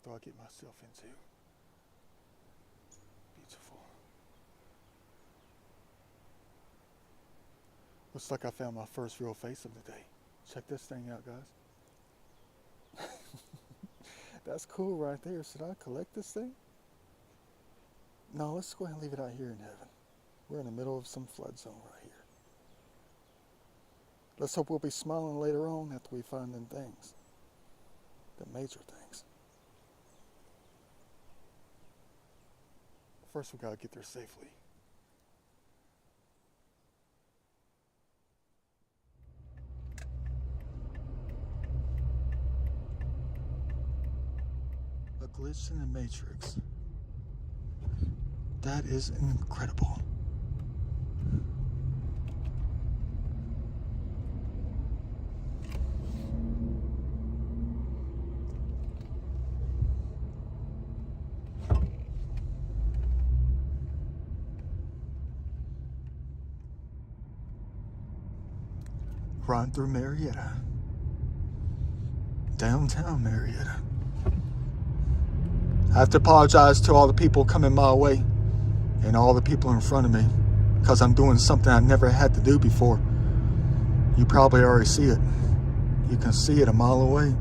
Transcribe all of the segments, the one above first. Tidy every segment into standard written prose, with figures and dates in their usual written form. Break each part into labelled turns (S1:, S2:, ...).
S1: do I get myself into? Beautiful. Looks like I found my first real face of the day. Check this thing out, guys. That's cool right there. Should I collect this thing? No, let's go ahead and leave it out here in heaven. We're in the middle of some flood zone right here. Let's hope we'll be smiling later on after we find them things. The major things. First we gotta get there safely. A glitch in the Matrix. That is incredible. Riding through Marietta. Downtown Marietta. I have to apologize to all the people coming my way and all the people in front of me because I'm doing something I never had to do before. You probably already see it. You can see it a mile away.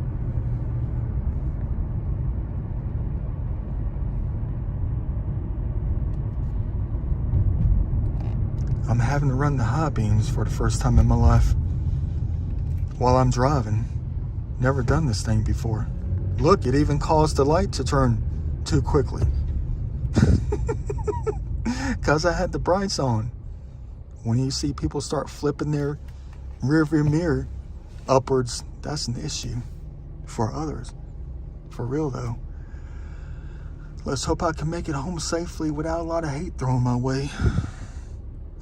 S1: I'm having to run the high beams for the first time in my life while I'm driving. Never done this thing before. Look, it even caused the light to turn too quickly. Because I had the brights on. When you see people start flipping their rearview mirror upwards, that's an issue for others. For real though. Let's hope I can make it home safely without a lot of hate thrown my way.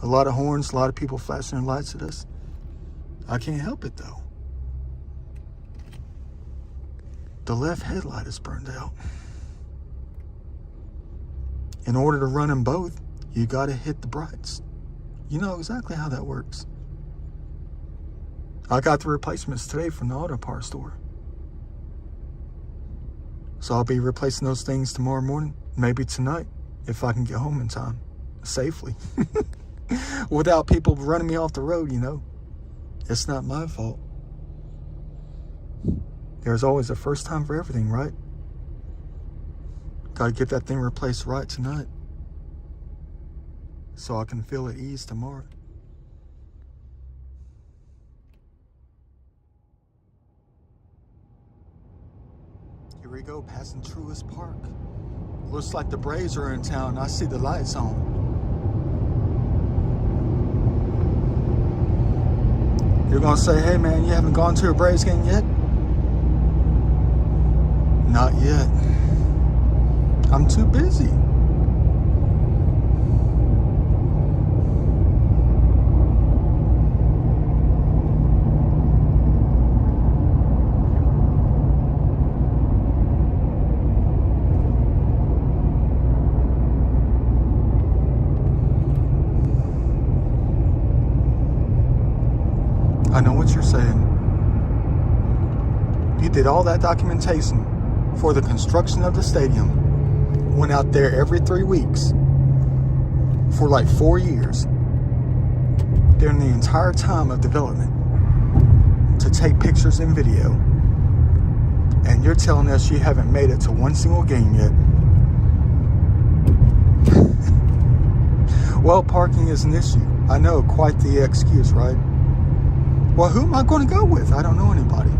S1: A lot of horns, a lot of people flashing their lights at us. I can't help it though. The left headlight is burned out. In order to run them both, you gotta hit the brights. You know exactly how that works. I got the replacements today from the auto parts store. So I'll be replacing those things tomorrow morning, maybe tonight, if I can get home in time, safely. Without people running me off the road, you know. It's not my fault. There's always a first time for everything, right? Gotta get that thing replaced right tonight so I can feel at ease tomorrow. Here we go, passing Truist Park. Looks like the Braves are in town. I see the lights on. You're gonna say, hey man, you haven't gone to a Braves game yet? Not yet. I'm too busy. I know what you're saying. You did all that documentation for the construction of the stadium. Went out there every 3 weeks for like 4 years during the entire time of development to take pictures and video. And you're telling us you haven't made it to one single game yet. Well, parking is an issue. I know, quite the excuse, right? Well, who am I going to go with? I don't know anybody.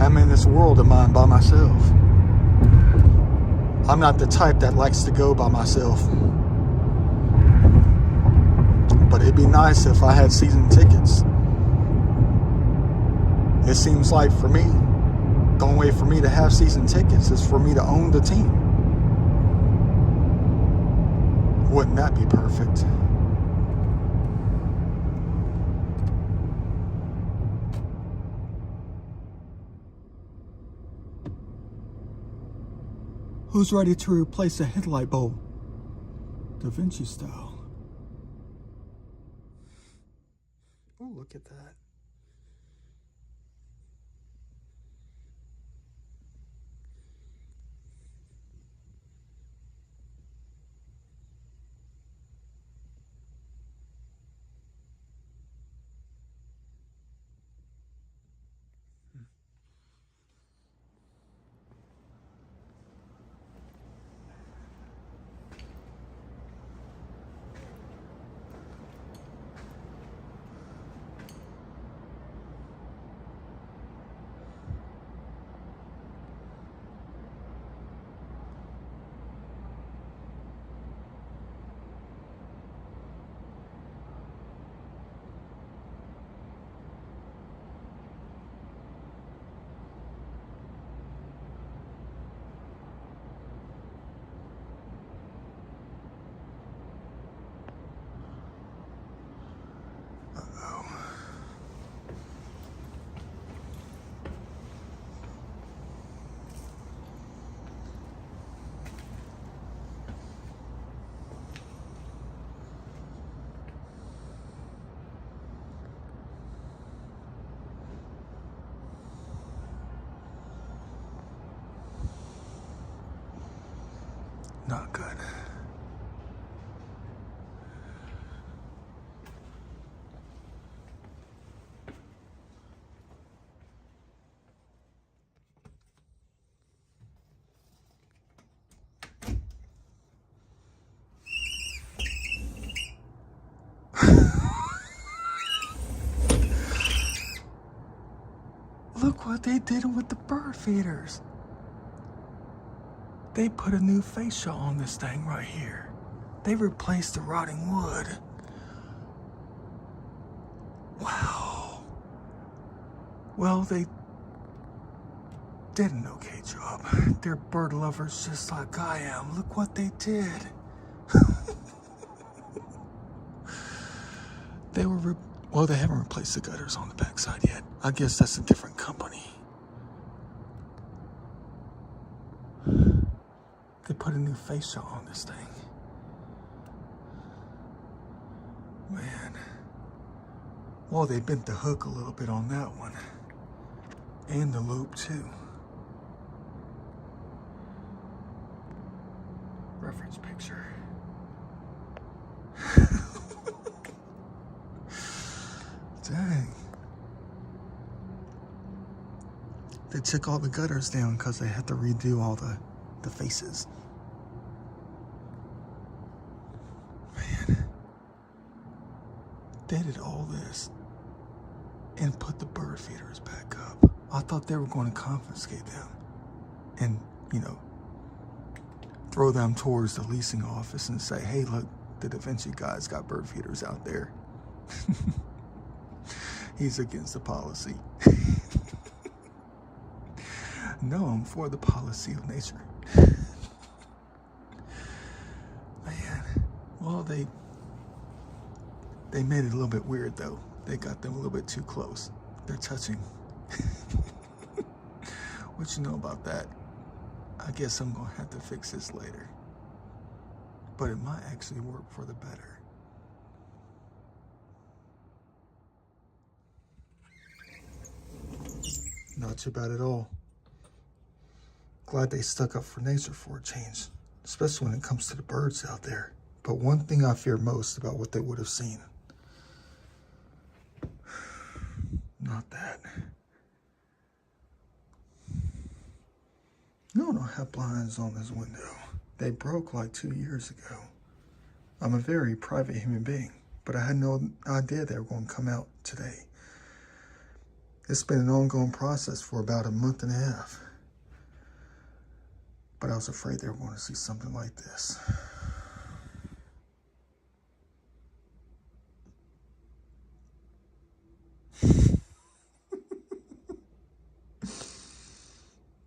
S1: I'm in this world of mine by myself. I'm not the type that likes to go by myself. But it'd be nice if I had season tickets. It seems like for me, the only way for me to have season tickets is for me to own the team. Wouldn't that be perfect? Who's ready to replace a headlight bulb? Da Vinci style. Oh, look at that. Not good. Look what they did with the bird feeders. They put a new fascia on this thing right here. They replaced the rotting wood. Wow. Well, they did an okay job. They're bird lovers just like I am. Look what they did. Well, they haven't replaced the gutters on the backside yet. I guess that's a different company. They put a new fascia on this thing. Man. Well, they bent the hook a little bit on that one. And the loop, too. Reference picture. Dang. They took all the gutters down because they had to redo all the faces. Man. They did all this and put the bird feeders back up. I thought they were going to confiscate them and, throw them towards the leasing office and say, hey, look, the Da Vinci guy's got bird feeders out there. He's against the policy. No, I'm for the policy of nature. Man, well, they made it a little bit weird, though. They got them a little bit too close. They're touching. What you know about that? I guess I'm going to have to fix this later. But it might actually work for the better. Not too bad at all. Glad they stuck up for nature for a change, especially when it comes to the birds out there. But one thing I fear most about what they would have seen. Not that. No, I don't have blinds on this window. They broke like 2 years ago. I'm a very private human being, but I had no idea they were going to come out today. It's been an ongoing process for about a month and a half. But I was afraid they were going to see something like this.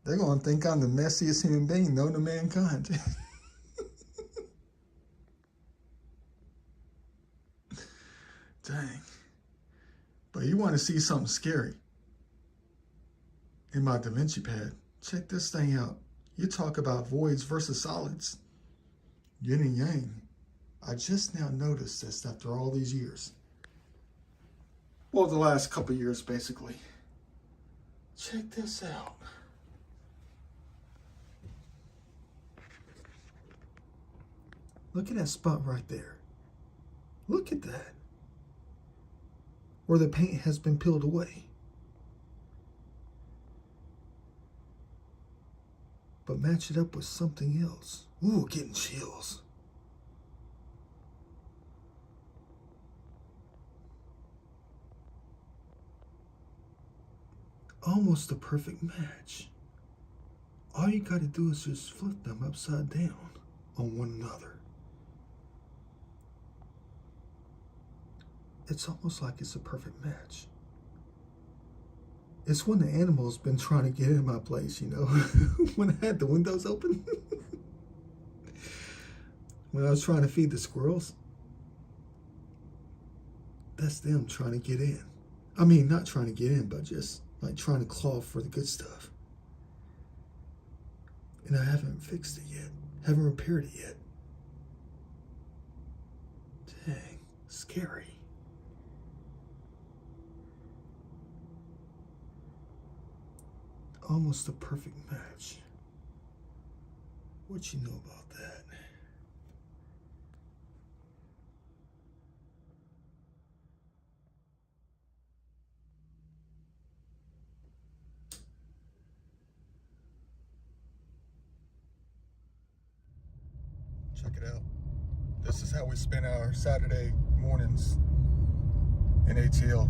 S1: They're going to think I'm the messiest human being known to mankind. Dang. But you want to see something scary? In my Da Vinci pad, check this thing out. You talk about voids versus solids. Yin and yang. I just now noticed this after all these years. Well, the last couple of years, basically. Check this out. Look at that spot right there. Look at that. Where the paint has been peeled away. But match it up with something else. Ooh, getting chills. Almost a perfect match. All you gotta do is just flip them upside down on one another. It's almost like it's a perfect match. It's when the animal's been trying to get in my place, when I had the windows open. When I was trying to feed the squirrels. That's them trying to get in. I mean, not trying to get in, but just like trying to claw for the good stuff. And I haven't fixed it yet. Haven't repaired it yet. Dang, scary. Almost a perfect match. What you know about that? Check it out. This is how we spend our Saturday mornings in ATL.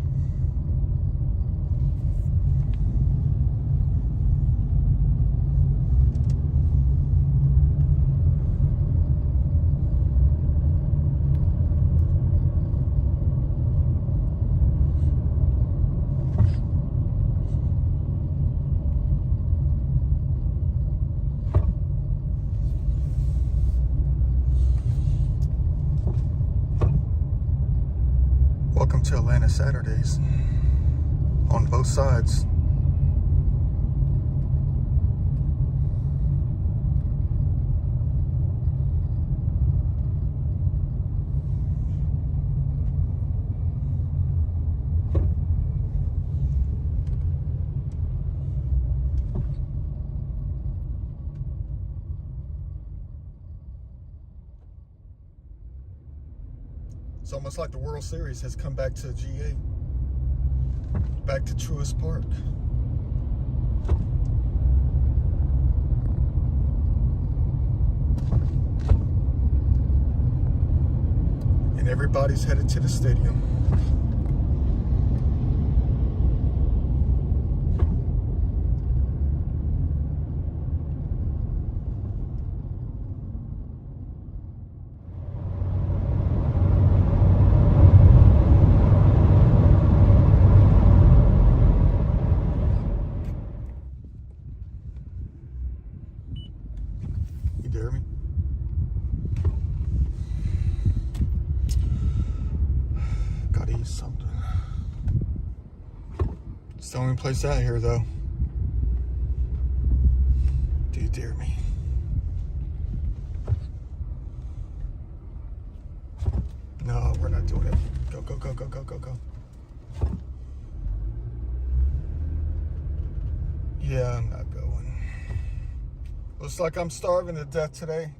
S1: Welcome to Atlanta Saturdays on both sides. It's almost like the World Series has come back to GA, back to Truist Park. And everybody's headed to the stadium. You dare me? Gotta eat something. It's the only place out here, though. Do you dare me? No, we're not doing it. Go, go, go, go, go, go, go. Yeah, I'm not going. Looks like I'm starving to death today.